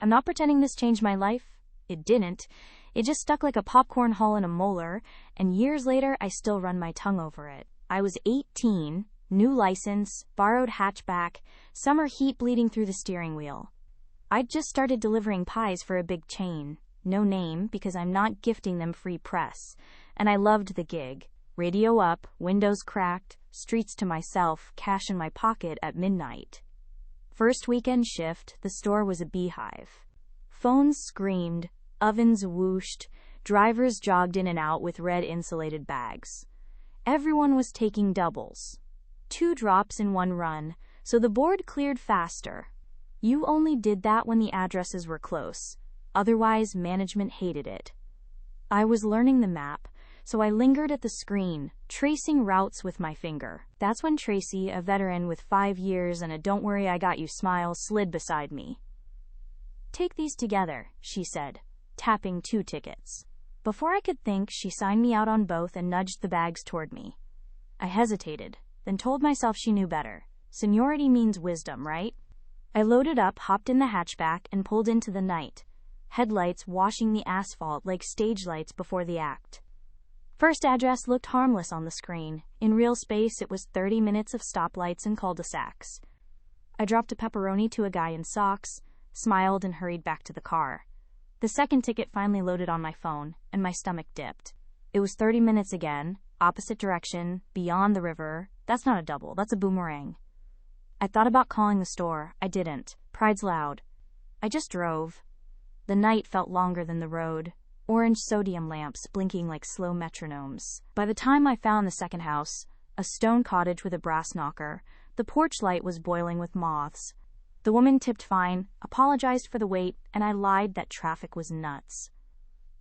I'm not pretending this changed my life. It didn't. It just stuck like a popcorn hull in a molar, and years later I still run my tongue over it. I was 18, new license, borrowed hatchback, summer heat bleeding through the steering wheel. I'd just started delivering pies for a big chain. No name, because I'm not gifting them free press. And I loved the gig. Radio up, windows cracked, streets to myself, cash in my pocket at midnight. First weekend shift, the store was a beehive. Phones screamed, ovens whooshed, drivers jogged in and out with red insulated bags. Everyone was taking doubles. 2 drops in one run, so the board cleared faster. You only did that when the addresses were close. Otherwise, management hated it. I was learning the map, so I lingered at the screen, tracing routes with my finger. That's when Tracy, a veteran with 5 years and a "don't worry I got you" smile, slid beside me. "Take these together," she said, tapping 2 tickets. Before I could think, she signed me out on both and nudged the bags toward me. I hesitated, then told myself she knew better. Seniority means wisdom, right? I loaded up, hopped in the hatchback, and pulled into the night. Headlights washing the asphalt like stage lights before the act. First address looked harmless on the screen. In real space, it was 30 minutes of stoplights and cul-de-sacs. I dropped a pepperoni to a guy in socks, smiled, and hurried back to the car. The second ticket finally loaded on my phone, and my stomach dipped. It was 30 minutes again, opposite direction, beyond the river. That's not a double, that's a boomerang. I thought about calling the store. I didn't. Pride's loud. I just drove. The night felt longer than the road. Orange sodium lamps blinking like slow metronomes. By the time I found the second house, a stone cottage with a brass knocker, the porch light was boiling with moths. The woman tipped fine, apologized for the wait, and I lied that traffic was nuts.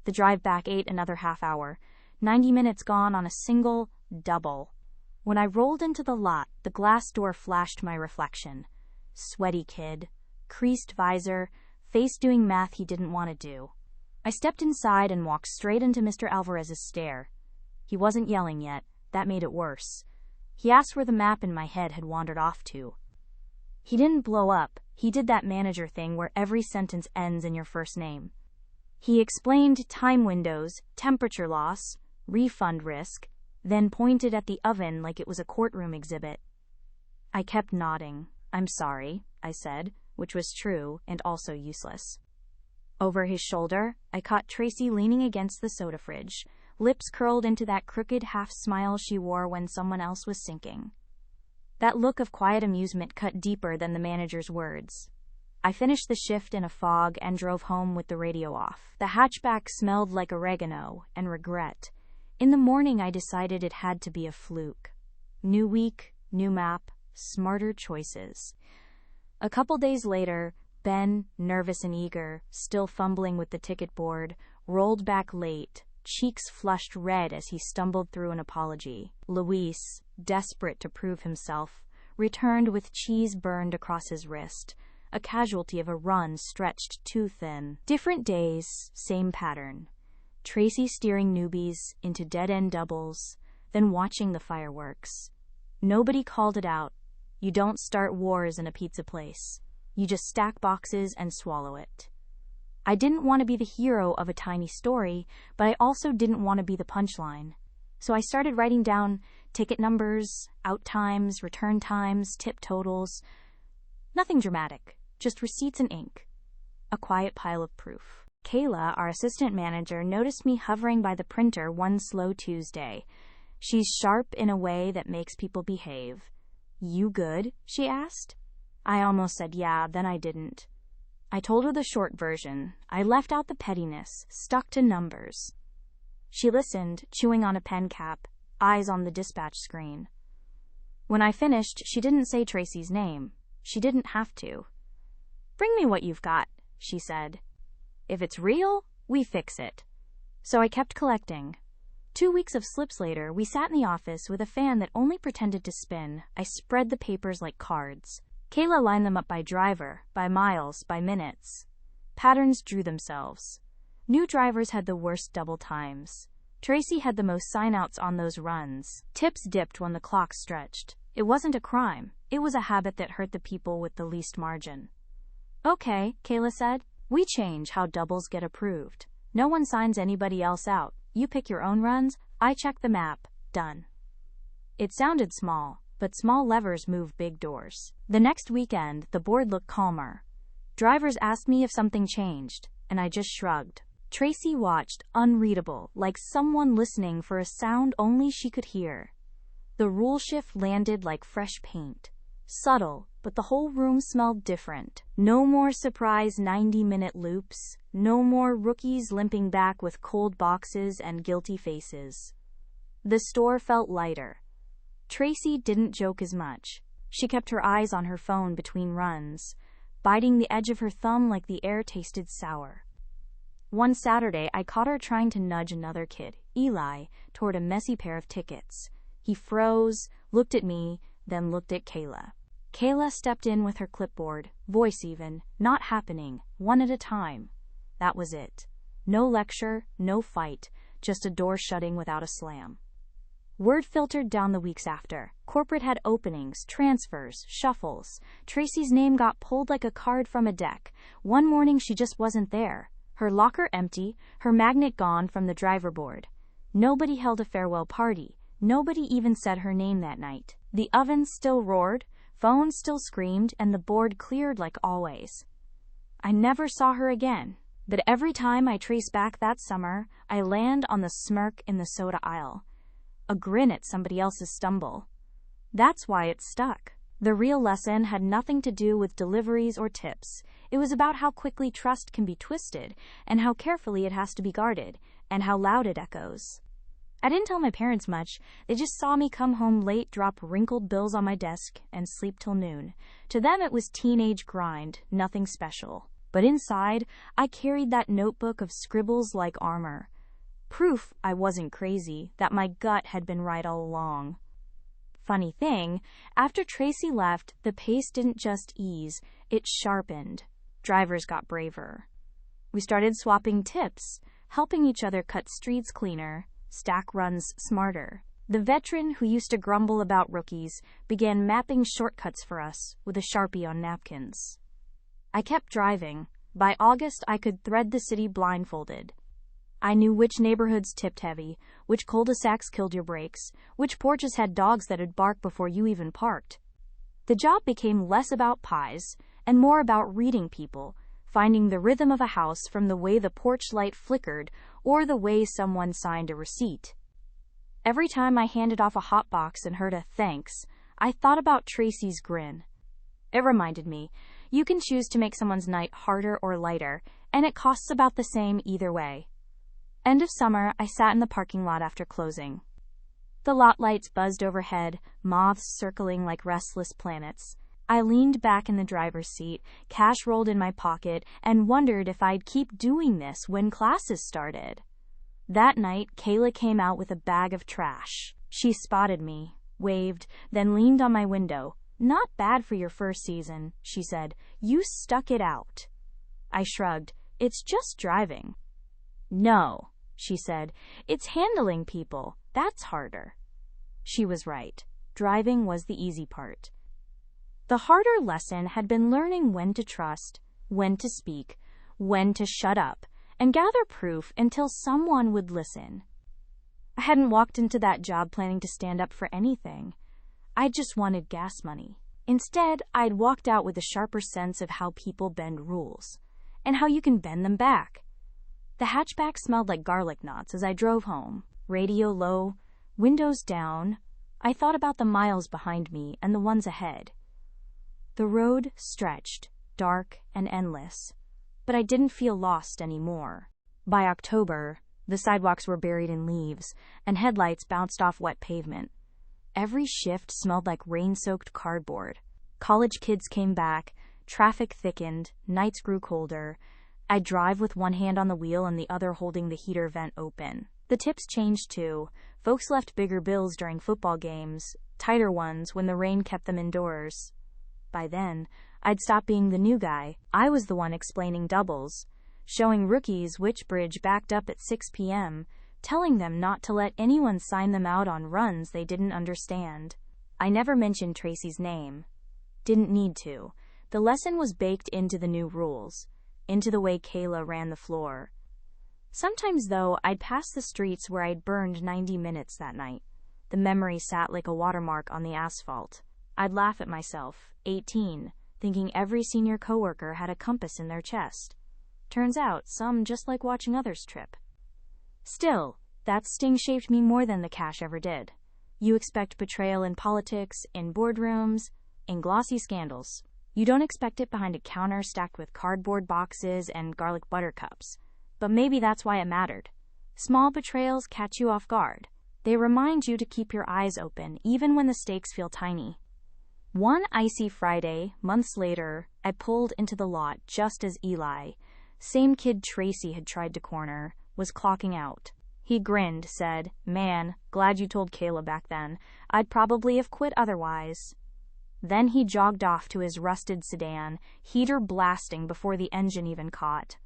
The drive back ate another half hour, 90 minutes gone on a single double. When I rolled into the lot, the glass door flashed my reflection. Sweaty kid, creased visor, face doing math he didn't want to do. I stepped inside and walked straight into Mr. Alvarez's stare. He wasn't yelling yet. That made it worse. He asked where the map in my head had wandered off to. He didn't blow up. He did that manager thing where every sentence ends in your first name. He explained time windows, temperature loss, refund risk, then pointed at the oven like it was a courtroom exhibit. I kept nodding. "I'm sorry," I said, which was true and also useless. Over his shoulder, I caught Tracy leaning against the soda fridge, lips curled into that crooked half-smile she wore when someone else was sinking. That look of quiet amusement cut deeper than the manager's words. I finished the shift in a fog and drove home with the radio off. The hatchback smelled like oregano and regret. In the morning, I decided it had to be a fluke. New week, new map, smarter choices. A couple days later, Ben, nervous and eager, still fumbling with the ticket board, rolled back late, cheeks flushed red as he stumbled through an apology. Luis, desperate to prove himself, returned with cheese burned across his wrist, a casualty of a run stretched too thin. Different days, same pattern. Tracy steering newbies into dead-end doubles, then watching the fireworks. Nobody called it out. You don't start wars in a pizza place. You just stack boxes and swallow it. I didn't want to be the hero of a tiny story, but I also didn't want to be the punchline. So I started writing down ticket numbers, out times, return times, tip totals. Nothing dramatic, just receipts and ink. A quiet pile of proof. Kayla, our assistant manager, noticed me hovering by the printer one slow Tuesday. She's sharp in a way that makes people behave. "You good?" she asked. I almost said yeah, then I didn't. I told her the short version. I left out the pettiness, stuck to numbers. She listened, chewing on a pen cap, eyes on the dispatch screen. When I finished, she didn't say Tracy's name. She didn't have to. "Bring me what you've got," she said. "If it's real, we fix it." So I kept collecting. 2 weeks of slips later, we sat in the office with a fan that only pretended to spin. I spread the papers like cards. Kayla lined them up by driver, by miles, by minutes. Patterns drew themselves. New drivers had the worst double times. Tracy had the most sign-outs on those runs. Tips dipped when the clock stretched. It wasn't a crime. It was a habit that hurt the people with the least margin. "Okay," Kayla said. We change how doubles get approved. No one signs anybody else out. You pick your own runs, I check the map. Done. It sounded small, but small levers move big doors. The next weekend, the board looked calmer. Drivers asked me if something changed, and I just shrugged. Tracy watched, unreadable, like someone listening for a sound only she could hear. The rule shift landed like fresh paint. Subtle, but the whole room smelled different. No more surprise 90-minute loops. No more rookies limping back with cold boxes and guilty faces. The store felt lighter. Tracy didn't joke as much. She kept her eyes on her phone between runs, biting the edge of her thumb like the air tasted sour. One Saturday, I caught her trying to nudge another kid, Eli, toward a messy pair of tickets. He froze, looked at me, then looked at Kayla. Kayla stepped in with her clipboard, voice even, not happening, one at a time. That was it. No lecture, no fight, just a door shutting without a slam. Word filtered down the weeks after. Corporate had openings, transfers, shuffles. Tracy's name got pulled like a card from a deck. One morning she just wasn't there. Her locker empty, her magnet gone from the driver board. Nobody held a farewell party. Nobody even said her name that night. The oven still roared, phones still screamed, and the board cleared like always. I never saw her again. But every time I trace back that summer, I land on the smirk in the soda aisle. A grin at somebody else's stumble. That's why it stuck. The real lesson had nothing to do with deliveries or tips. It was about how quickly trust can be twisted, and how carefully it has to be guarded, and how loud it echoes. I didn't tell my parents much. They just saw me come home late, drop wrinkled bills on my desk, and sleep till noon. To them it was teenage grind, nothing special. But inside, I carried that notebook of scribbles like armor. Proof I wasn't crazy, that my gut had been right all along. Funny thing, after Tracy left, the pace didn't just ease, it sharpened. Drivers got braver. We started swapping tips, helping each other cut streets cleaner, stack runs smarter. The veteran who used to grumble about rookies began mapping shortcuts for us with a Sharpie on napkins. I kept driving. By August, I could thread the city blindfolded. I knew which neighborhoods tipped heavy, which cul-de-sacs killed your brakes, which porches had dogs that'd bark before you even parked. The job became less about pies and more about reading people, finding the rhythm of a house from the way the porch light flickered or the way someone signed a receipt. Every time I handed off a hot box and heard a thanks, I thought about Tracy's grin. It reminded me, you can choose to make someone's night harder or lighter, and it costs about the same either way. End of summer, I sat in the parking lot after closing. The lot lights buzzed overhead, moths circling like restless planets. I leaned back in the driver's seat, cash rolled in my pocket, and wondered if I'd keep doing this when classes started. That night, Kayla came out with a bag of trash. She spotted me, waved, then leaned on my window. Not bad for your first season, she said. You stuck it out. I shrugged. It's just driving. No, she said. It's handling people. That's harder. She was right. Driving was the easy part. The harder lesson had been learning when to trust, when to speak, when to shut up, and gather proof until someone would listen. I hadn't walked into that job planning to stand up for anything. I just wanted gas money. Instead, I'd walked out with a sharper sense of how people bend rules, and how you can bend them back. The hatchback smelled like garlic knots as I drove home. Radio low, windows down. I thought about the miles behind me and the ones ahead. The road stretched, dark and endless, but I didn't feel lost anymore. By October, the sidewalks were buried in leaves, and headlights bounced off wet pavement. Every shift smelled like rain-soaked cardboard. College kids came back, traffic thickened, nights grew colder. I'd drive with one hand on the wheel and the other holding the heater vent open. The tips changed too. Folks left bigger bills during football games, tighter ones when the rain kept them indoors. By then, I'd stopped being the new guy. I was the one explaining doubles, showing rookies which bridge backed up at 6 p.m., telling them not to let anyone sign them out on runs they didn't understand. I never mentioned Tracy's name. Didn't need to. The lesson was baked into the new rules. into the way Kayla ran the floor. Sometimes, though, I'd pass the streets where I'd burned 90 minutes that night. The memory sat like a watermark on the asphalt. I'd laugh at myself, 18, thinking every senior coworker had a compass in their chest. Turns out, some just like watching others trip. Still, that sting shaped me more than the cash ever did. You expect betrayal in politics, in boardrooms, in glossy scandals. You don't expect it behind a counter stacked with cardboard boxes and garlic butter cups. But maybe that's why it mattered. Small betrayals catch you off guard. They remind you to keep your eyes open, even when the stakes feel tiny. One icy Friday, months later, I pulled into the lot just as Eli, same kid Tracy had tried to corner, was clocking out. He grinned, said, "Man, glad you told Kayla back then. I'd probably have quit otherwise." Then he jogged off to his rusted sedan, heater blasting before the engine even caught.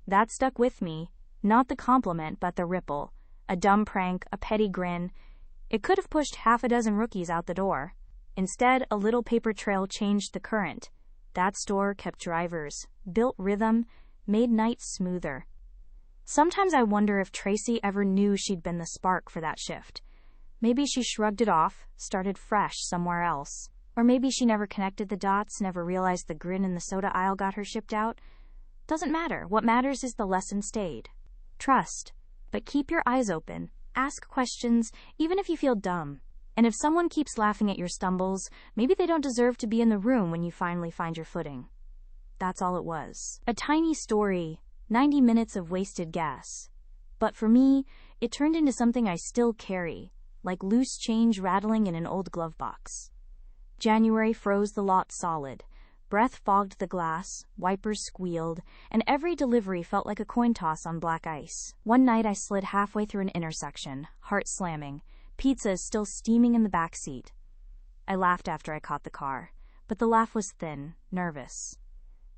That stuck with me, not the compliment but the ripple. A dumb prank, a petty grin. It could have pushed half a dozen rookies out the door. Instead, a little paper trail changed the current. That store kept drivers, built rhythm, made nights smoother. Sometimes I wonder if Tracy ever knew she'd been the spark for that shift. Maybe she shrugged it off, started fresh somewhere else. Or maybe she never connected the dots, never realized the grin in the soda aisle got her shipped out. Doesn't matter. What matters is the lesson stayed. Trust. But keep your eyes open. Ask questions, even if you feel dumb. And if someone keeps laughing at your stumbles, maybe they don't deserve to be in the room when you finally find your footing. That's all it was. A tiny story, 90 minutes of wasted gas. But for me, it turned into something I still carry, like loose change rattling in an old glove box. January froze the lot solid. Breath fogged the glass, wipers squealed, and every delivery felt like a coin toss on black ice. One night I slid halfway through an intersection, heart slamming, pizzas still steaming in the back seat. I laughed after I caught the car, but the laugh was thin, nervous.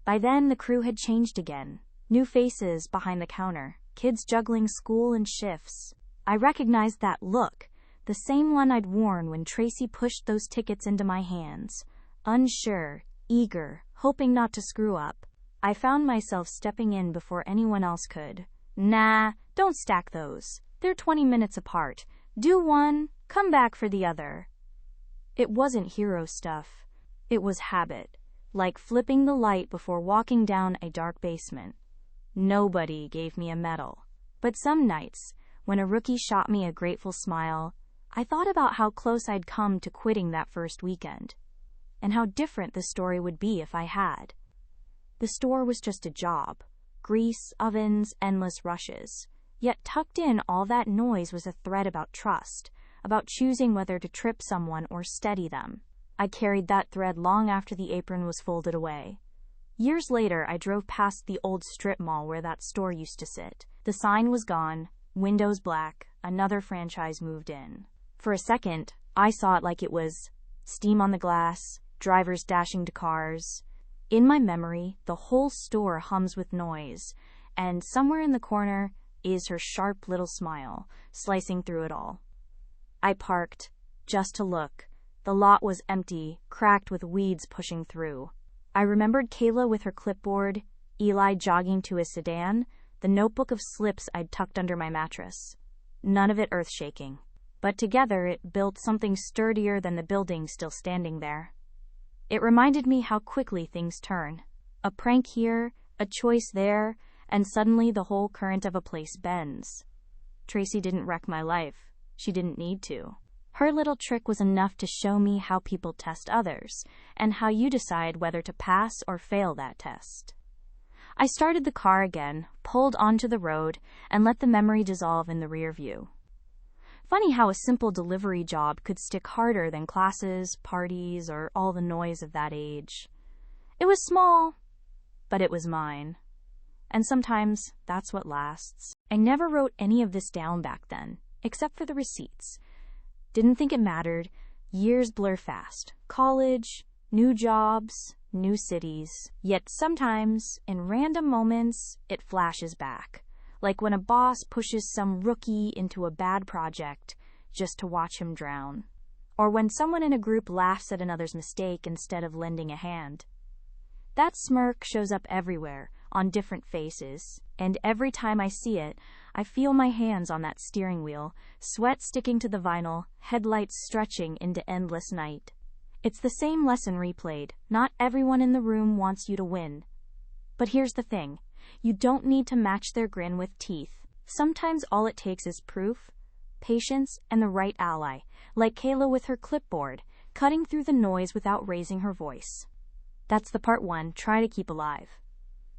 By then, the crew had changed again. New faces behind the counter, kids juggling school and shifts. I recognized that look, the same one I'd worn when Tracy pushed those tickets into my hands. Unsure, eager, hoping not to screw up. I found myself stepping in before anyone else could. "Nah, don't stack those. They're 20 minutes apart. Do one, come back for the other." It wasn't hero stuff. It was habit, like flipping the light before walking down a dark basement. Nobody gave me a medal. But some nights, when a rookie shot me a grateful smile, I thought about how close I'd come to quitting that first weekend, and how different the story would be if I had. The store was just a job. Grease, ovens, endless rushes. Yet tucked in all that noise was a thread about trust, about choosing whether to trip someone or steady them. I carried that thread long after the apron was folded away. Years later, I drove past the old strip mall where that store used to sit. The sign was gone, windows black, another franchise moved in. For a second, I saw it like it was steam on the glass, drivers dashing to cars. In my memory, the whole store hums with noise, and somewhere in the corner is her sharp little smile, slicing through it all. I parked, just to look. The lot was empty, cracked with weeds pushing through. I remembered Kayla with her clipboard, Eli jogging to his sedan, the notebook of slips I'd tucked under my mattress. None of it earth-shaking. But together it built something sturdier than the building still standing there. It reminded me how quickly things turn. A prank here, a choice there, and suddenly the whole current of a place bends. Tracy didn't wreck my life. She didn't need to. Her little trick was enough to show me how people test others, and how you decide whether to pass or fail that test. I started the car again, pulled onto the road, and let the memory dissolve in the rear view. Funny how a simple delivery job could stick harder than classes, parties, or all the noise of that age. It was small, but it was mine. And sometimes that's what lasts. I never wrote any of this down back then, except for the receipts. Didn't think it mattered. Years blur fast. College, new jobs, new cities. Yet sometimes, in random moments, it flashes back. Like when a boss pushes some rookie into a bad project just to watch him drown. Or when someone in a group laughs at another's mistake instead of lending a hand. That smirk shows up everywhere, on different faces, and every time I see it, I feel my hands on that steering wheel, sweat sticking to the vinyl, headlights stretching into endless night. It's the same lesson replayed. Not everyone in the room wants you to win. But here's the thing. You don't need to match their grin with teeth. Sometimes all it takes is proof, patience, and the right ally, like Kayla with her clipboard, cutting through the noise without raising her voice. That's the part one. Try to keep alive.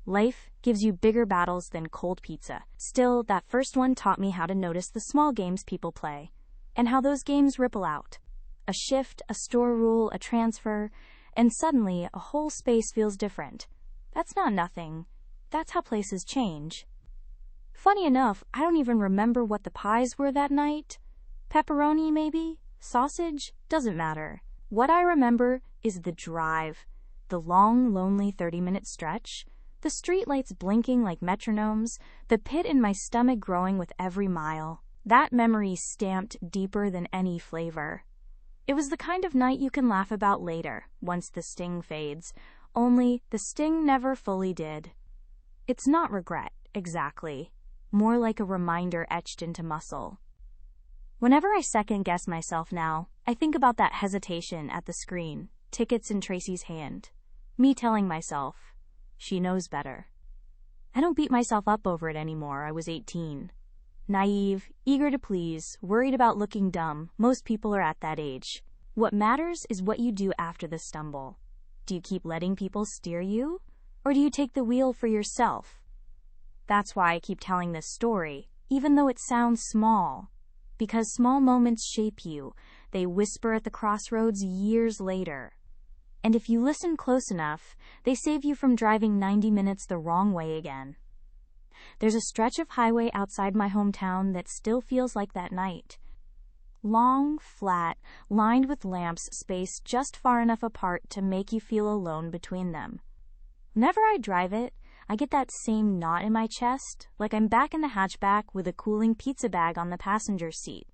Life gives you bigger battles than cold pizza. Still, that first one taught me how to notice the small games people play, and how those games ripple out. A shift, a store rule, a transfer, and suddenly a whole space feels different. That's not nothing. That's how places change. Funny enough, I don't even remember what the pies were that night. Pepperoni, maybe? Sausage? Doesn't matter. What I remember is the drive. The long, lonely 30-minute stretch. The streetlights blinking like metronomes, the pit in my stomach growing with every mile. That memory stamped deeper than any flavor. It was the kind of night you can laugh about later, once the sting fades, only the sting never fully did. It's not regret, exactly. More like a reminder etched into muscle. Whenever I second-guess myself now, I think about that hesitation at the screen, tickets in Tracy's hand. Me telling myself, she knows better. I don't beat myself up over it anymore. I was 18. Naive, eager to please, worried about looking dumb. Most people are at that age. What matters is what you do after the stumble. Do you keep letting people steer you? Or do you take the wheel for yourself? That's why I keep telling this story, even though it sounds small. Because small moments shape you. They whisper at the crossroads years later. And if you listen close enough, they save you from driving 90 minutes the wrong way again. There's a stretch of highway outside my hometown that still feels like that night. Long, flat, lined with lamps spaced just far enough apart to make you feel alone between them. Whenever I drive it, I get that same knot in my chest, like I'm back in the hatchback with a cooling pizza bag on the passenger seat.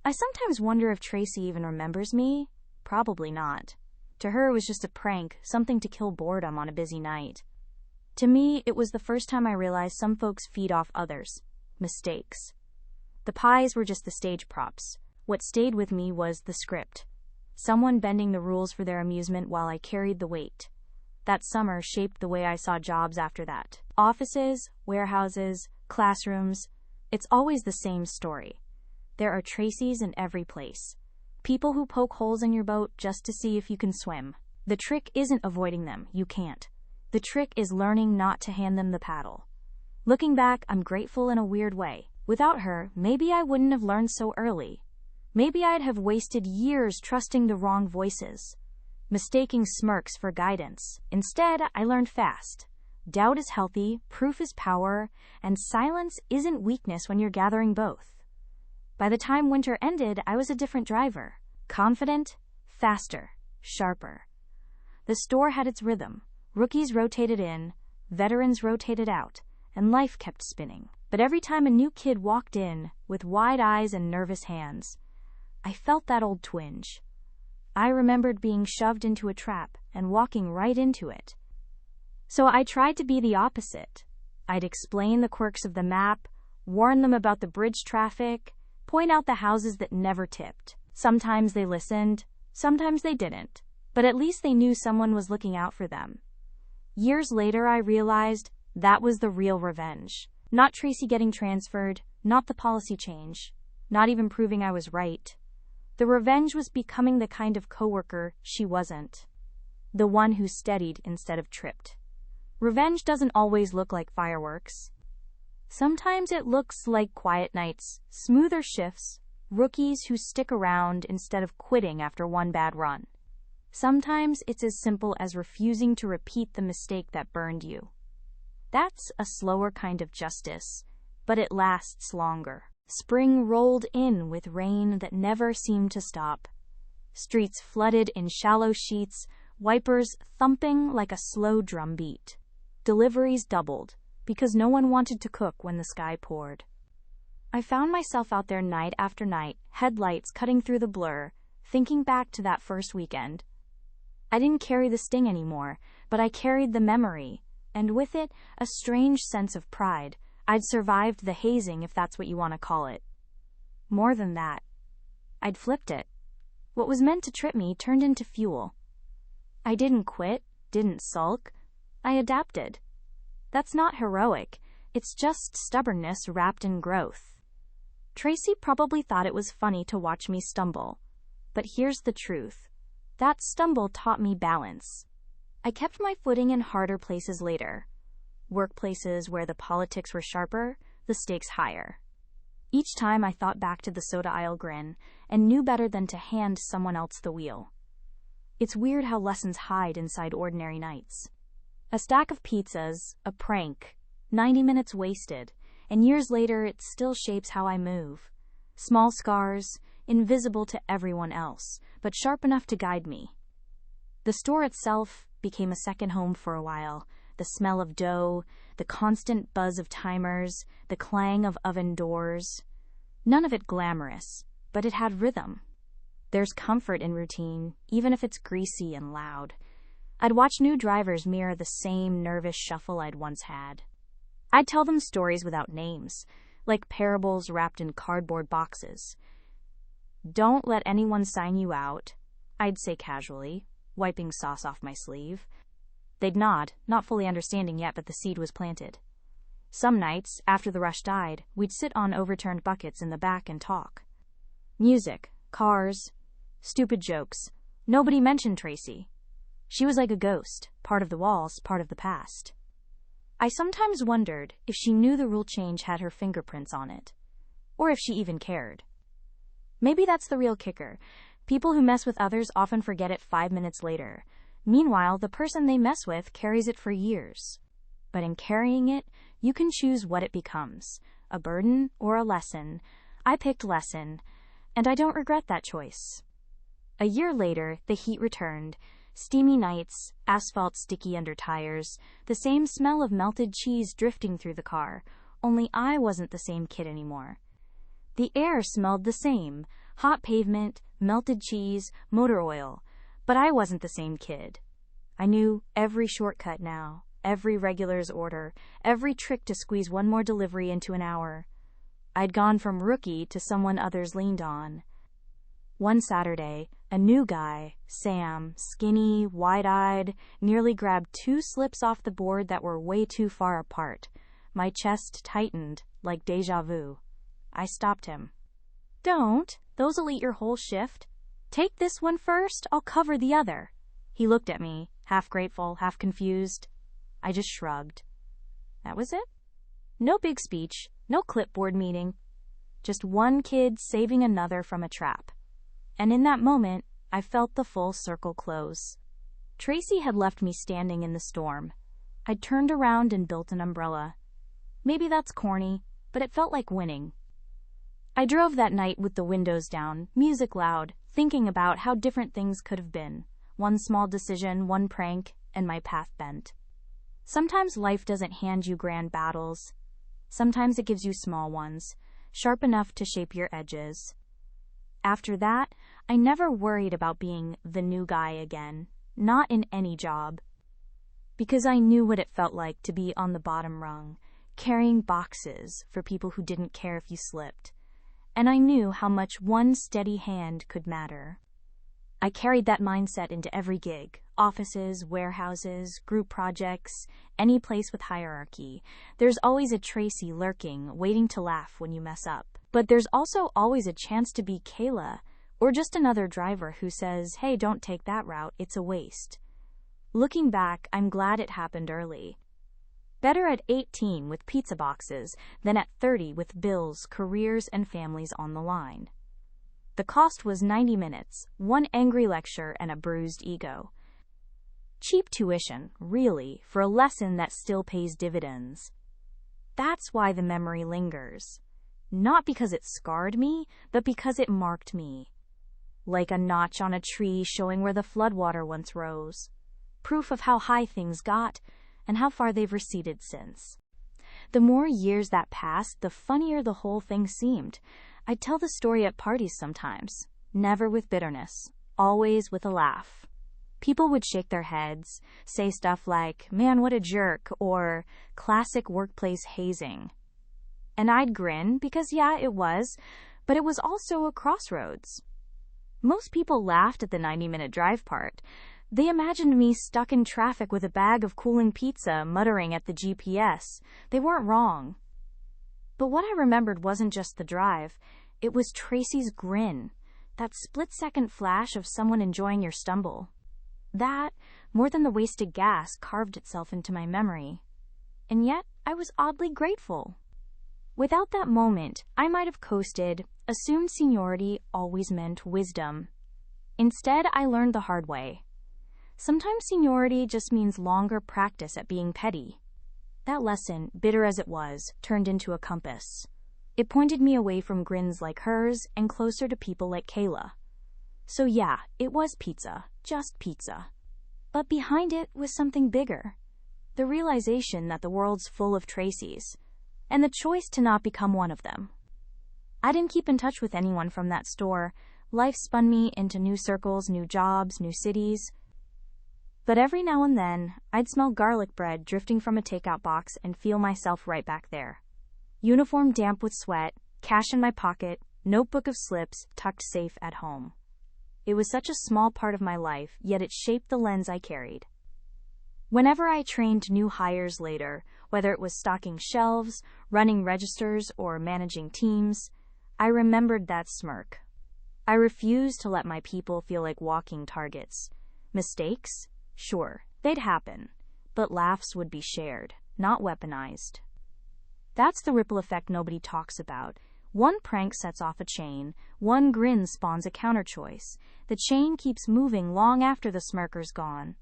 I sometimes wonder if Tracy even remembers me. Probably not. To her, it was just a prank, something to kill boredom on a busy night. To me, it was the first time I realized some folks feed off others. Mistakes. The pies were just the stage props. What stayed with me was the script. Someone bending the rules for their amusement while I carried the weight. That summer shaped the way I saw jobs after that. Offices, warehouses, classrooms. It's always the same story. There are Tracys in every place. People who poke holes in your boat just to see if you can swim. The trick isn't avoiding them. You can't. The trick is learning not to hand them the paddle. Looking back, I'm grateful in a weird way. Without her, maybe I wouldn't have learned so early. Maybe I'd have wasted years trusting the wrong voices, mistaking smirks for guidance. Instead, I learned fast. Doubt is healthy, proof is power, and silence isn't weakness when you're gathering both. By the time winter ended, I was a different driver. Confident, faster, sharper. The store had its rhythm. Rookies rotated in, veterans rotated out, and life kept spinning. But every time a new kid walked in, with wide eyes and nervous hands, I felt that old twinge. I remembered being shoved into a trap and walking right into it. So I tried to be the opposite. I'd explain the quirks of the map, warn them about the bridge traffic, point out the houses that never tipped. Sometimes they listened, sometimes they didn't, but at least they knew someone was looking out for them. Years later, I realized that was the real revenge. Not Tracy getting transferred, not the policy change, not even proving I was right. The revenge was becoming the kind of coworker she wasn't. The one who steadied instead of tripped. Revenge doesn't always look like fireworks. Sometimes it looks like quiet nights, smoother shifts, rookies who stick around instead of quitting after one bad run. Sometimes it's as simple as refusing to repeat the mistake that burned you. That's a slower kind of justice, but it lasts longer. Spring rolled in with rain that never seemed to stop. Streets flooded in shallow sheets, wipers thumping like a slow drumbeat. Deliveries doubled, because no one wanted to cook when the sky poured. I found myself out there night after night, headlights cutting through the blur, thinking back to that first weekend. I didn't carry the sting anymore, but I carried the memory. and with it, a strange sense of pride. I'd survived the hazing, if that's what you want to call it. More than that, I'd flipped it. What was meant to trip me turned into fuel. I didn't quit, didn't sulk. I adapted. That's not heroic. It's just stubbornness wrapped in growth. Tracy probably thought it was funny to watch me stumble. But here's the truth. That stumble taught me balance. I kept my footing in harder places later. Workplaces where the politics were sharper, the stakes higher. Each time I thought back to the soda aisle grin and knew better than to hand someone else the wheel. It's weird how lessons hide inside ordinary nights. A stack of pizzas, a prank, 90 minutes wasted, and years later it still shapes how I move. Small scars, invisible to everyone else, but sharp enough to guide me. The store itself became a second home for a while. The smell of dough, the constant buzz of timers, the clang of oven doors. None of it glamorous, but it had rhythm. There's comfort in routine, even if it's greasy and loud. I'd watch new drivers mirror the same nervous shuffle I'd once had. I'd tell them stories without names, like parables wrapped in cardboard boxes. "Don't let anyone sign you out," I'd say casually, wiping sauce off my sleeve. They'd nod, not fully understanding yet, but the seed was planted. Some nights, after the rush died, we'd sit on overturned buckets in the back and talk. Music, cars, stupid jokes. Nobody mentioned Tracy. She was like a ghost, part of the walls, part of the past. I sometimes wondered if she knew the rule change had her fingerprints on it, or if she even cared. Maybe that's the real kicker. People who mess with others often forget it 5 minutes later. Meanwhile, the person they mess with carries it for years. But in carrying it, you can choose what it becomes, a burden or a lesson. I picked lesson, and I don't regret that choice. A year later, the heat returned. Steamy nights, asphalt sticky under tires, the same smell of melted cheese drifting through the car, only I wasn't the same kid anymore. The air smelled the same, hot pavement, melted cheese, motor oil, but I wasn't the same kid. I knew every shortcut now, every regular's order, every trick to squeeze one more delivery into an hour. I'd gone from rookie to someone others leaned on. One Saturday, a new guy, Sam, skinny, wide-eyed, nearly grabbed 2 slips off the board that were way too far apart. My chest tightened, like déjà vu. I stopped him. "Don't. Those'll eat your whole shift. Take this one first, I'll cover the other." He looked at me, half grateful, half confused. I just shrugged. That was it? No big speech, no clipboard meeting. Just one kid saving another from a trap. And in that moment, I felt the full circle close. Tracy had left me standing in the storm. I'd turned around and built an umbrella. Maybe that's corny, but it felt like winning. I drove that night with the windows down, music loud, thinking about how different things could have been. One small decision, one prank, and my path bent. Sometimes life doesn't hand you grand battles. Sometimes it gives you small ones, sharp enough to shape your edges. After that, I never worried about being the new guy again, not in any job. Because I knew what it felt like to be on the bottom rung, carrying boxes for people who didn't care if you slipped. And I knew how much one steady hand could matter. I carried that mindset into every gig, offices, warehouses, group projects, any place with hierarchy. There's always a Tracy lurking, waiting to laugh when you mess up. But there's also always a chance to be Kayla, or just another driver who says, "Hey, don't take that route, it's a waste." Looking back, I'm glad it happened early. Better at 18 with pizza boxes than at 30 with bills, careers, and families on the line. The cost was 90 minutes, one angry lecture, and a bruised ego. Cheap tuition, really, for a lesson that still pays dividends. That's why the memory lingers. Not because it scarred me, but because it marked me. Like a notch on a tree showing where the floodwater once rose. Proof of how high things got and how far they've receded since. The more years that passed, the funnier the whole thing seemed. I'd tell the story at parties sometimes, never with bitterness, always with a laugh. People would shake their heads, say stuff like, "Man, what a jerk," or "classic workplace hazing." And I'd grin because, yeah, it was, but it was also a crossroads. Most people laughed at the 90-minute drive part. They imagined me stuck in traffic with a bag of cooling pizza, muttering at the GPS. They weren't wrong. But what I remembered wasn't just the drive. It was Tracy's grin, that split-second flash of someone enjoying your stumble. That, more than the wasted gas, carved itself into my memory. And yet, I was oddly grateful. Without that moment, I might have coasted, assumed seniority always meant wisdom. Instead, I learned the hard way. Sometimes seniority just means longer practice at being petty. That lesson, bitter as it was, turned into a compass. It pointed me away from grins like hers and closer to people like Kayla. So yeah, it was pizza, just pizza. But behind it was something bigger. The realization that the world's full of Tracys, and the choice to not become one of them. I didn't keep in touch with anyone from that store. Life spun me into new circles, new jobs, new cities. But every now and then, I'd smell garlic bread drifting from a takeout box and feel myself right back there. Uniform damp with sweat, cash in my pocket, notebook of slips tucked safe at home. It was such a small part of my life, yet it shaped the lens I carried. Whenever I trained new hires later, whether it was stocking shelves, running registers, or managing teams, I remembered that smirk. I refused to let my people feel like walking targets. Mistakes? Sure, they'd happen, but laughs would be shared, not weaponized. That's the ripple effect nobody talks about. One prank sets off a chain, one grin spawns a counterchoice. The chain keeps moving long after the smirker's gone.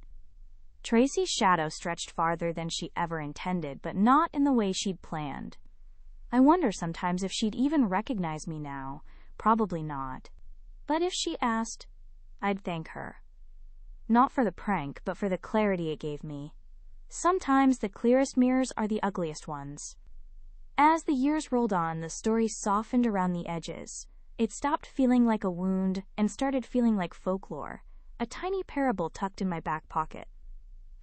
Tracy's shadow stretched farther than she ever intended, but not in the way she'd planned. I wonder sometimes if she'd even recognize me now. Probably not. But if she asked, I'd thank her. Not for the prank, but for the clarity it gave me. Sometimes the clearest mirrors are the ugliest ones. As the years rolled on, the story softened around the edges. It stopped feeling like a wound and started feeling like folklore, a tiny parable tucked in my back pocket.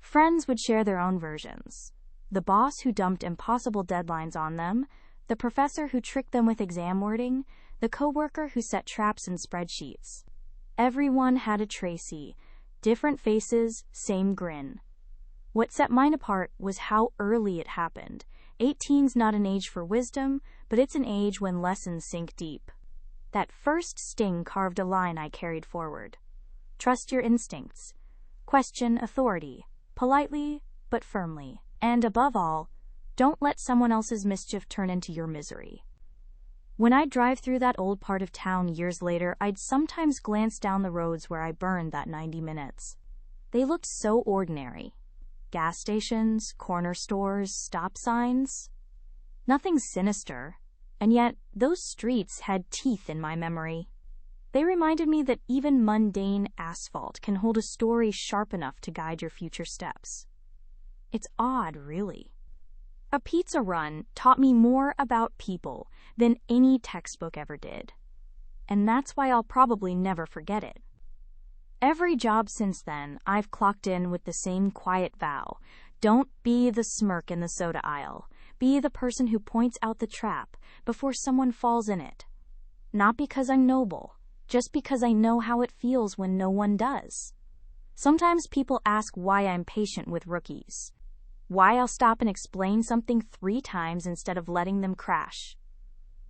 Friends would share their own versions. The boss who dumped impossible deadlines on them, the professor who tricked them with exam wording, the coworker who set traps in spreadsheets. Everyone had a Tracy, different faces, same grin. What set mine apart was how early it happened. 18's not an age for wisdom, but it's an age when lessons sink deep. That first sting carved a line I carried forward. Trust your instincts. Question authority, politely but firmly. And above all, don't let someone else's mischief turn into your misery. When I'd drive through that old part of town years later, I'd sometimes glance down the roads where I burned that 90 minutes. They looked so ordinary. Gas stations, corner stores, stop signs. Nothing sinister, and yet those streets had teeth in my memory. They reminded me that even mundane asphalt can hold a story sharp enough to guide your future steps. It's odd, really. A pizza run taught me more about people than any textbook ever did. And that's why I'll probably never forget it. Every job since then, I've clocked in with the same quiet vow. Don't be the smirk in the soda aisle. Be the person who points out the trap before someone falls in it. Not because I'm noble, just because I know how it feels when no one does. Sometimes people ask why I'm patient with rookies. Why I'll stop and explain something 3 times instead of letting them crash.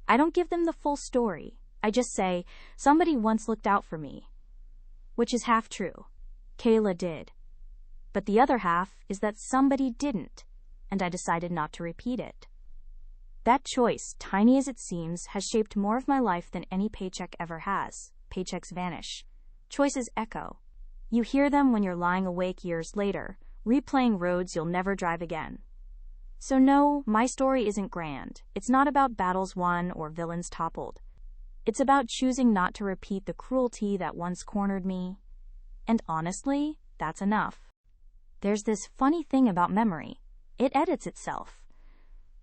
I don't give them the full story. I just say, somebody once looked out for me. Which is half true. Kayla did. But the other half is that somebody didn't, and I decided not to repeat it. That choice, tiny as it seems, has shaped more of my life than any paycheck ever has. Paychecks vanish. Choices echo. You hear them when you're lying awake years later, replaying roads you'll never drive again. So no, my story isn't grand. It's not about battles won or villains toppled. It's about choosing not to repeat the cruelty that once cornered me. And honestly, that's enough. There's this funny thing about memory. It edits itself.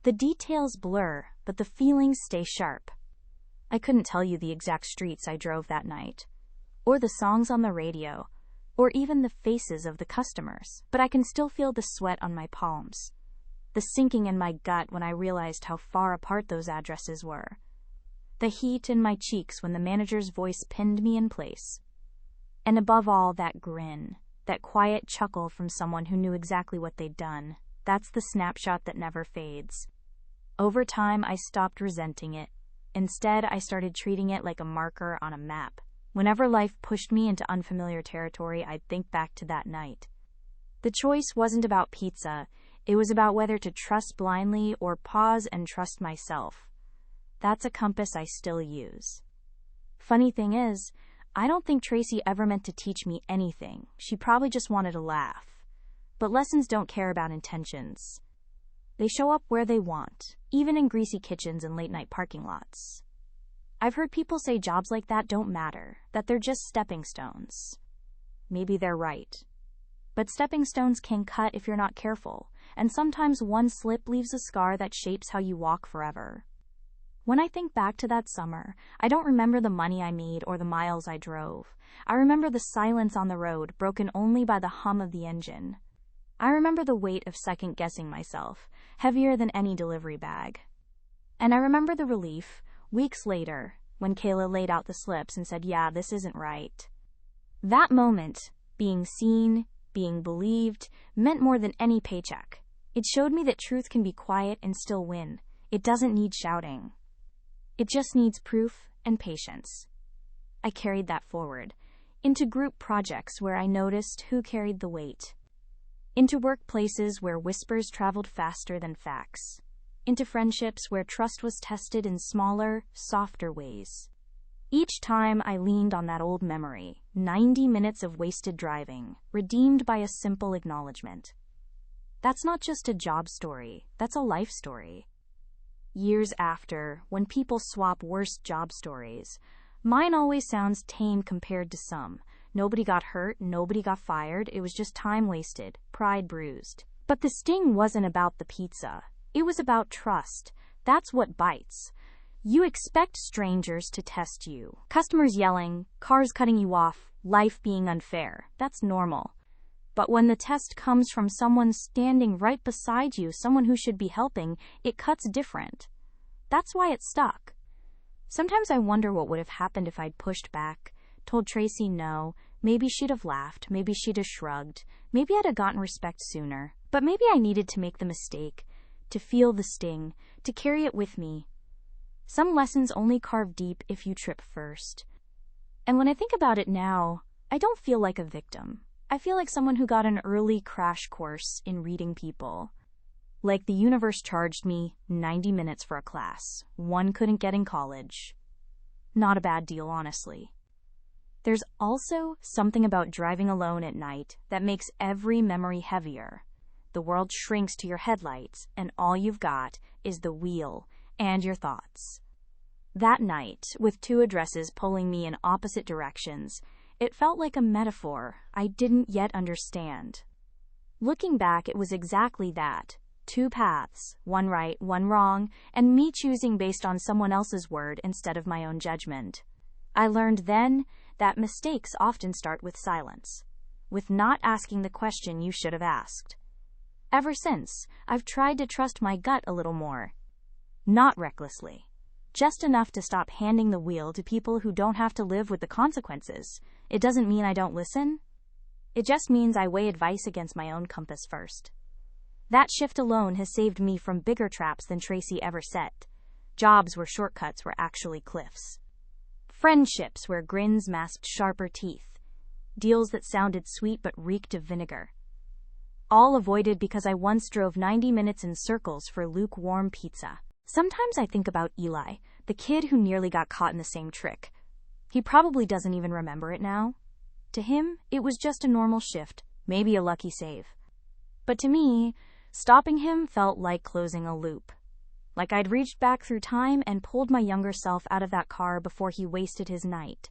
The details blur, but the feelings stay sharp. I couldn't tell you the exact streets I drove that night, or the songs on the radio, or even the faces of the customers, but I can still feel the sweat on my palms, the sinking in my gut when I realized how far apart those addresses were, the heat in my cheeks when the manager's voice pinned me in place, and above all, that grin, that quiet chuckle from someone who knew exactly what they'd done. That's the snapshot that never fades. Over time, I stopped resenting it. Instead, I started treating it like a marker on a map. Whenever life pushed me into unfamiliar territory, I'd think back to that night. The choice wasn't about pizza. It was about whether to trust blindly or pause and trust myself. That's a compass I still use. Funny thing is, I don't think Tracy ever meant to teach me anything. She probably just wanted a laugh. But lessons don't care about intentions. They show up where they want, even in greasy kitchens and late-night parking lots. I've heard people say jobs like that don't matter, that they're just stepping stones. Maybe they're right. But stepping stones can cut if you're not careful, and sometimes one slip leaves a scar that shapes how you walk forever. When I think back to that summer, I don't remember the money I made or the miles I drove. I remember the silence on the road, broken only by the hum of the engine. I remember the weight of second-guessing myself, heavier than any delivery bag. And I remember the relief, weeks later, when Kayla laid out the slips and said, "Yeah, this isn't right." That moment, being seen, being believed, meant more than any paycheck. It showed me that truth can be quiet and still win. It doesn't need shouting. It just needs proof and patience. I carried that forward, into group projects where I noticed who carried the weight, into workplaces where whispers traveled faster than facts, into friendships where trust was tested in smaller, softer ways. Each time I leaned on that old memory, 90 minutes of wasted driving, redeemed by a simple acknowledgement. That's not just a job story, that's a life story. Years after, when people swap worst job stories, mine always sounds tame compared to some. Nobody got hurt, nobody got fired, it was just time wasted, pride bruised. But the sting wasn't about the pizza. It was about trust. That's what bites. You expect strangers to test you. Customers yelling, cars cutting you off, life being unfair. That's normal. But when the test comes from someone standing right beside you, someone who should be helping, it cuts different. That's why it stuck. Sometimes I wonder what would have happened if I'd pushed back, told Tracy no. Maybe she'd have laughed, maybe she'd have shrugged, maybe I'd have gotten respect sooner. But maybe I needed to make the mistake, to feel the sting, to carry it with me. Some lessons only carve deep if you trip first. And when I think about it now, I don't feel like a victim. I feel like someone who got an early crash course in reading people. Like the universe charged me 90 minutes for a class one couldn't get in college. Not a bad deal, honestly. There's also something about driving alone at night that makes every memory heavier. The world shrinks to your headlights, and all you've got is the wheel and your thoughts. That night, with two addresses pulling me in opposite directions, it felt like a metaphor I didn't yet understand. Looking back, it was exactly that. Two paths, one right, one wrong, and me choosing based on someone else's word instead of my own judgment. I learned then that mistakes often start with silence, with not asking the question you should have asked. Ever since, I've tried to trust my gut a little more. Not recklessly. Just enough to stop handing the wheel to people who don't have to live with the consequences. It doesn't mean I don't listen. It just means I weigh advice against my own compass first. That shift alone has saved me from bigger traps than Tracy ever set. Jobs where shortcuts were actually cliffs. Friendships where grins masked sharper teeth. Deals that sounded sweet but reeked of vinegar. All avoided because I once drove 90 minutes in circles for lukewarm pizza. Sometimes I think about Eli, the kid who nearly got caught in the same trick. He probably doesn't even remember it now. To him, it was just a normal shift, maybe a lucky save. But to me, stopping him felt like closing a loop. Like I'd reached back through time and pulled my younger self out of that car before he wasted his night.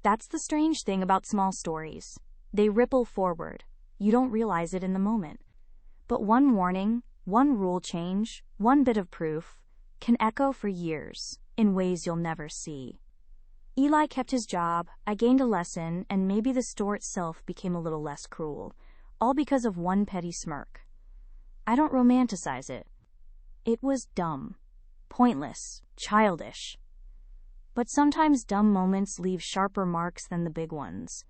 That's the strange thing about small stories. They ripple forward. You don't realize it in the moment. But one warning, one rule change, one bit of proof, can echo for years in ways you'll never see. Eli kept his job, I gained a lesson, and maybe the store itself became a little less cruel. All because of one petty smirk. I don't romanticize it. It was dumb. Pointless. Childish. But sometimes dumb moments leave sharper marks than the big ones.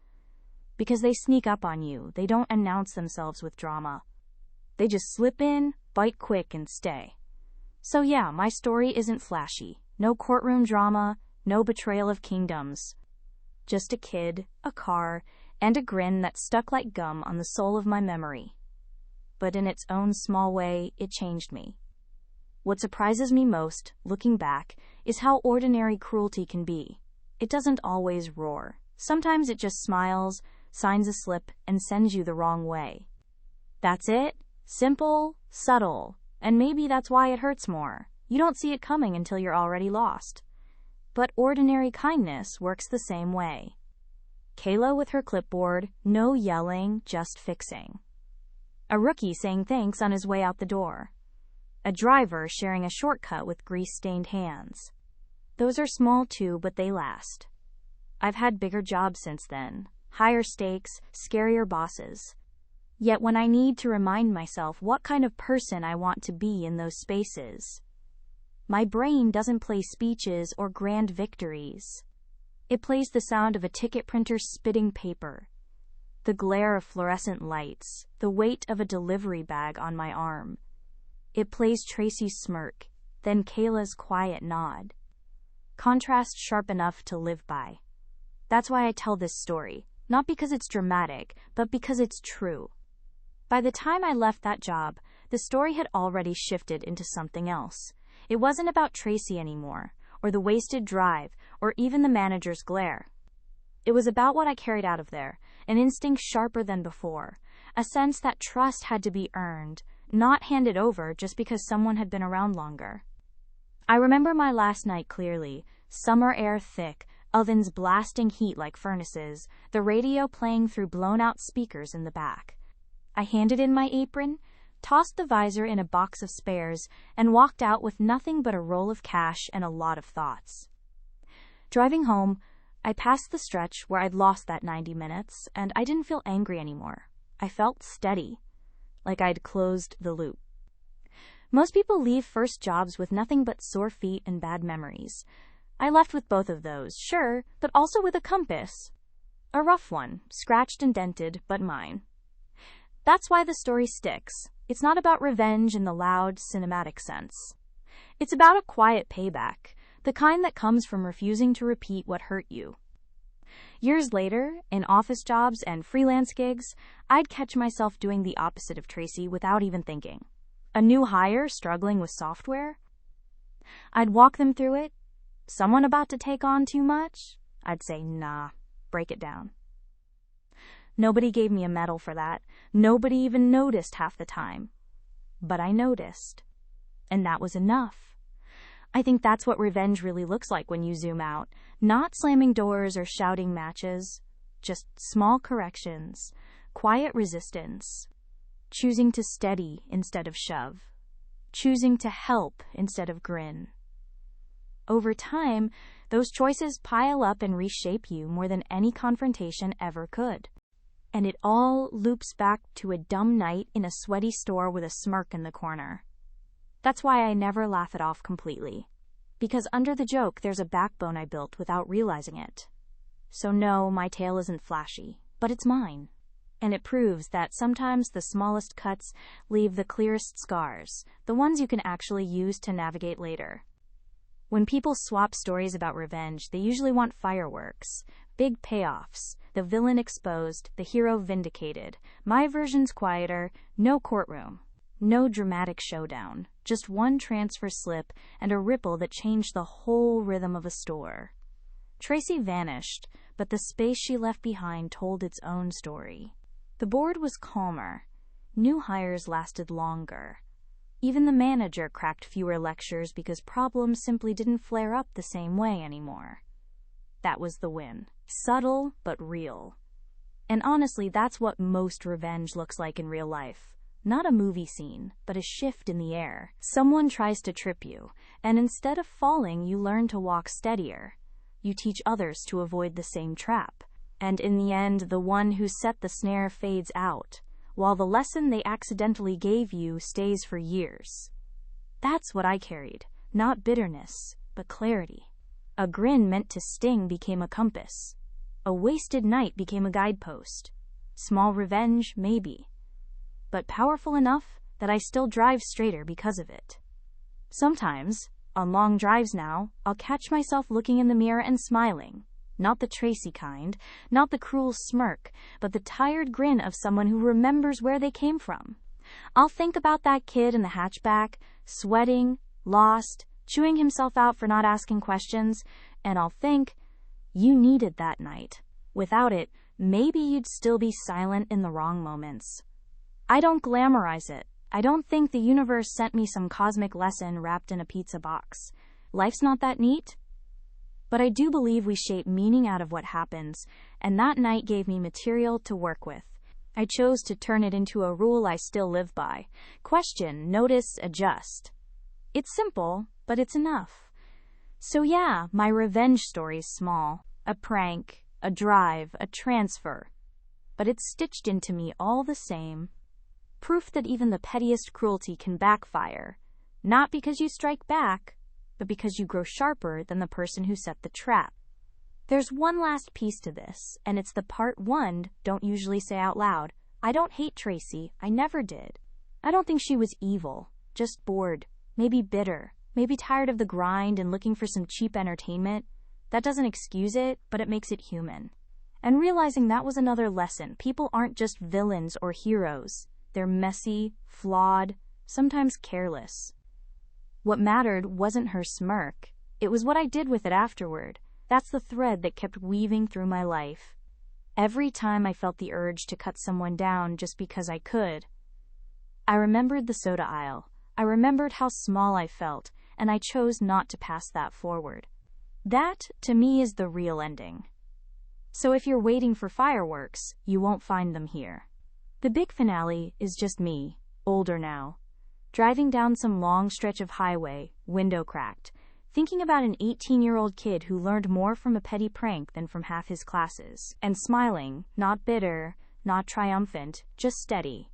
Because they sneak up on you, they don't announce themselves with drama. They just slip in, bite quick, and stay. So yeah, my story isn't flashy. No courtroom drama, no betrayal of kingdoms. Just a kid, a car, and a grin that stuck like gum on the soul of my memory. But in its own small way, it changed me. What surprises me most, looking back, is how ordinary cruelty can be. It doesn't always roar. Sometimes it just smiles, signs a slip, and sends you the wrong way. That's it. Simple, subtle, and maybe that's why it hurts more. You don't see it coming until you're already lost. But ordinary kindness works the same way. Kayla with her clipboard, no yelling, just fixing. A rookie saying thanks on his way out the door. A driver sharing a shortcut with grease-stained hands. Those are small too, but they last. I've had bigger jobs since then. Higher stakes, scarier bosses. Yet when I need to remind myself what kind of person I want to be in those spaces, my brain doesn't play speeches or grand victories. It plays the sound of a ticket printer spitting paper, the glare of fluorescent lights, the weight of a delivery bag on my arm. It plays Tracy's smirk, then Kayla's quiet nod. Contrast sharp enough to live by. That's why I tell this story, not because it's dramatic, but because it's true. By the time I left that job, the story had already shifted into something else. It wasn't about Tracy anymore, or the wasted drive, or even the manager's glare. It was about what I carried out of there, an instinct sharper than before, a sense that trust had to be earned, not handed over just because someone had been around longer. I remember my last night clearly, summer air thick, ovens blasting heat like furnaces, the radio playing through blown-out speakers in the back. I handed in my apron, tossed the visor in a box of spares, and walked out with nothing but a roll of cash and a lot of thoughts. Driving home, I passed the stretch where I'd lost that 90 minutes, and I didn't feel angry anymore. I felt steady, like I'd closed the loop. Most people leave first jobs with nothing but sore feet and bad memories. I left with both of those, sure, but also with a compass. A rough one, scratched and dented, but mine. That's why the story sticks. It's not about revenge in the loud, cinematic sense. It's about a quiet payback, the kind that comes from refusing to repeat what hurt you. Years later, in office jobs and freelance gigs, I'd catch myself doing the opposite of Tracy without even thinking. A new hire struggling with software? I'd walk them through it. Someone about to take on too much? I'd say, nah, break it down. Nobody gave me a medal for that. Nobody even noticed half the time. But I noticed. And that was enough. I think that's what revenge really looks like when you zoom out. Not slamming doors or shouting matches. Just small corrections. Quiet resistance. Choosing to steady instead of shove. Choosing to help instead of grin. Over time, those choices pile up and reshape you more than any confrontation ever could. And it all loops back to a dumb night in a sweaty store with a smirk in the corner. That's why I never laugh it off completely. Because under the joke, there's a backbone I built without realizing it. So no, my tale isn't flashy, but it's mine. And it proves that sometimes the smallest cuts leave the clearest scars, the ones you can actually use to navigate later. When people swap stories about revenge, they usually want fireworks, big payoffs, the villain exposed, the hero vindicated. My version's quieter, no courtroom, no dramatic showdown, just one transfer slip and a ripple that changed the whole rhythm of a store. Tracy vanished, but the space she left behind told its own story. The board was calmer. New hires lasted longer. Even the manager cracked fewer lectures because problems simply didn't flare up the same way anymore. That was the win. Subtle, but real. And honestly, that's what most revenge looks like in real life. Not a movie scene, but a shift in the air. Someone tries to trip you, and instead of falling, you learn to walk steadier. you teach others to avoid the same trap. And in the end, the one who set the snare fades out, while the lesson they accidentally gave you stays for years. That's what I carried, not bitterness, but clarity. A grin meant to sting became a compass. A wasted night became a guidepost. Small revenge, maybe, but powerful enough that I still drive straighter because of it. Sometimes, on long drives now, I'll catch myself looking in the mirror and smiling. Not the Tracy kind, not the cruel smirk, but the tired grin of someone who remembers where they came from. I'll think about that kid in the hatchback, sweating, lost, chewing himself out for not asking questions, and I'll think, you needed that night. Without it, maybe you'd still be silent in the wrong moments. I don't glamorize it. I don't think the universe sent me some cosmic lesson wrapped in a pizza box. Life's not that neat. But I do believe we shape meaning out of what happens, and that night gave me material to work with. I chose to turn it into a rule I still live by. Question, notice, adjust. It's simple, but it's enough. So yeah, my revenge story's small. A prank, a drive, a transfer. But it's stitched into me all the same. Proof that even the pettiest cruelty can backfire. Not because you strike back, but because you grow sharper than the person who set the trap. There's one last piece to this, and it's the part one don't usually say out loud. I don't hate Tracy. I never did. I don't think she was evil, just bored, maybe bitter, maybe tired of the grind and looking for some cheap entertainment. That doesn't excuse it, but it makes it human. And realizing that was another lesson. People aren't just villains or heroes. They're messy, flawed, sometimes careless. What mattered wasn't her smirk. It was what I did with it afterward. That's the thread that kept weaving through my life. Every time I felt the urge to cut someone down just because I could, I remembered the soda aisle. I remembered how small I felt, and I chose not to pass that forward. That, to me, is the real ending. So if you're waiting for fireworks, you won't find them here. The big finale is just me, older now, driving down some long stretch of highway, window cracked, thinking about an 18-year-old kid who learned more from a petty prank than from half his classes, and smiling, not bitter, not triumphant, just steady.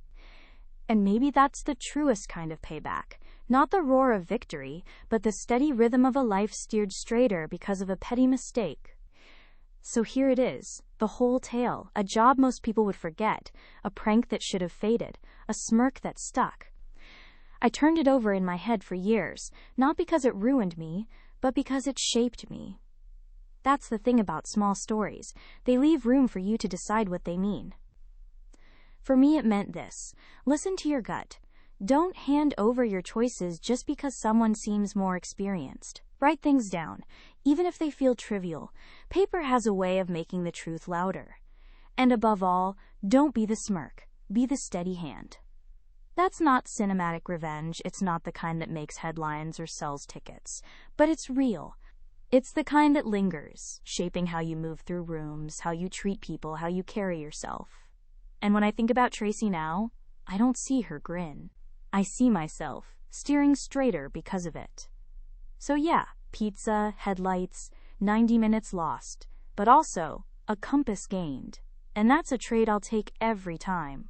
And maybe that's the truest kind of payback. Not the roar of victory, but the steady rhythm of a life steered straighter because of a petty mistake. So here it is, the whole tale, a job most people would forget, a prank that should have faded, a smirk that stuck. I turned it over in my head for years, not because it ruined me, but because it shaped me. That's the thing about small stories. They leave room for you to decide what they mean. For me, it meant this. Listen to your gut. Don't hand over your choices just because someone seems more experienced. Write things down, even if they feel trivial. Paper has a way of making the truth louder. And above all, don't be the smirk. Be the steady hand. That's not cinematic revenge. It's not the kind that makes headlines or sells tickets. But it's real. It's the kind that lingers, shaping how you move through rooms, how you treat people, how you carry yourself. And when I think about Tracy now, I don't see her grin. I see myself steering straighter because of it. So yeah, pizza, headlights, 90 minutes lost, but also a compass gained. And that's a trade I'll take every time.